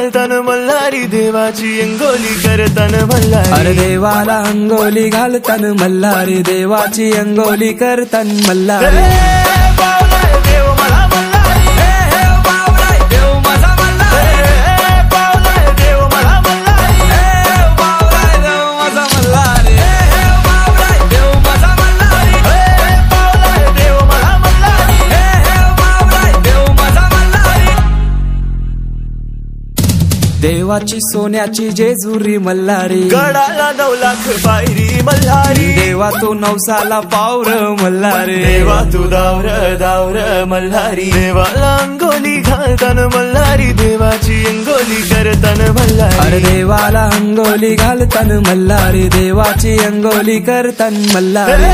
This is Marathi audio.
घालतान मल्हारी देवाची अंगोली करतान मल्हारी। अरे देवाला अंगोली घालतान मल्हारी देवाची अंगोली करतान मल्हारी। देवाची सोन्याची जेजुरी मल्हारी, गडाला 9 लाख पायरी मल्हारी। देवा तू नवसाला पावर मल्हारी, देवा तू दावर दावर मल्हारी। देवाला अंगोली घालतान मल्हारी देवाची अंगोली करतान मल्हारी। अरे देवाला अंगोली घालतान मल्हारी देवाची अंगोली करतान मल्हारी।